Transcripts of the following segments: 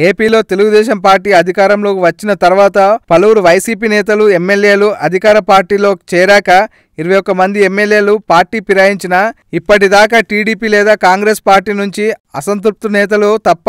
ఏపీలో తెలుగుదేశం పార్టీ అధికారంలోకి వచ్చిన తర్వాత పలువురు వైసీపీ నేతలు ఎమ్మెల్యేలు అధికార పార్టీలో చేరాక 21 మంది ఎమ్మెల్యేలు పార్టీ ఫిరాయించినా ఇప్పటిదాకా టీడీపీ లేదా కాంగ్రెస్ పార్టీ నుంచి అసంతృప్త నేతలు తప్ప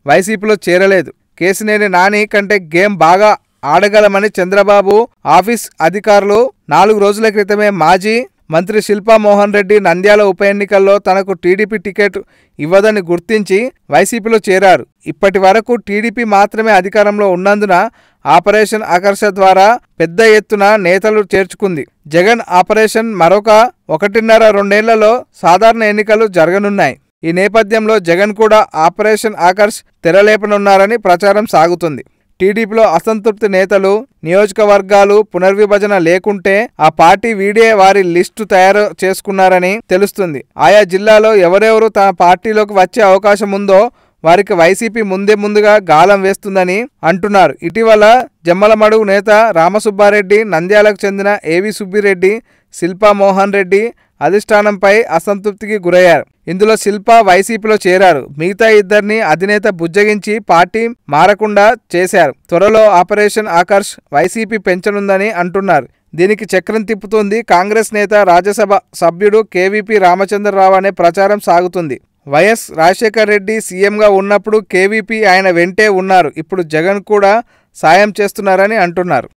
వైసీపీలో చేరలేదు. కేశినేని నాని కంటే గేమ్ బాగా ఆడగలమని చంద్రబాబు ఆఫీస్ అధికారులు 4 రోజుల క్రితమే మాజీ మంత్రి శిల్పా మోహన్ రెడ్డి నంద్యాల ఉప ఎన్నికల్లో తనకు టీడీపీ టికెట్ ఇవ్వదని గుర్తించి వైసీపీలో చేరారు. ఇప్పటి వరకు టీడీపీ మాత్రమే అధికారంలో ఉన్నందున ఆపరేషన్ ఆకర్ష ద్వారా పెద్ద ఎత్తున నేతలు చేర్చుకుంది. జగన్ ఆపరేషన్ మరొక 1.5-2 సాధారణ ఎన్నికలు జరగనున్నాయి. ఈ నేపథ్యంలో జగన్ కూడా ఆపరేషన్ ఆకర్ష్ తెరలేపనున్నారని ప్రచారం సాగుతుంది. టీడీపీలో అసంతృప్తి నేతలు నియోజకవర్గాలు పునర్విభజన లేకుంటే ఆ పార్టీ వీడే వారి లిస్టు తయారు చేసుకున్నారని తెలుస్తుంది. ఆయా జిల్లాలో ఎవరెవరు తన పార్టీలోకి వచ్చే అవకాశం ఉందో వారికి వైసీపీ ముందుగా గాలం వేస్తుందని అంటున్నారు. ఇటీవల జమ్మలమడుగు నేత రామసుబ్బారెడ్డి, నంద్యాలకు చెందిన ఏవి సుబ్బిరెడ్డి, శిల్పా మోహన్ రెడ్డి అధిష్టానంపై అసంతృప్తికి గురయ్యారు. ఇందులో శిల్పా వైసీపీలో చేరారు. మిగతా ఇద్దరిని అధినేత బుజ్జగించి పార్టీ మారకుండా చేశారు. త్వరలో ఆపరేషన్ ఆకర్ష్ వైసీపీ పెంచనుందని అంటున్నారు. దీనికి చక్రం తిప్పుతుంది కాంగ్రెస్ నేత, రాజ్యసభ సభ్యుడు కేవీపీ రామచంద్రరావు అనే ప్రచారం సాగుతుంది. వైఎస్ రాజశేఖర్ రెడ్డి సీఎంగా ఉన్నప్పుడు కేవీపీ ఆయన వెంటే ఉన్నారు. ఇప్పుడు జగన్ కూడా సాయం చేస్తున్నారని అంటున్నారు.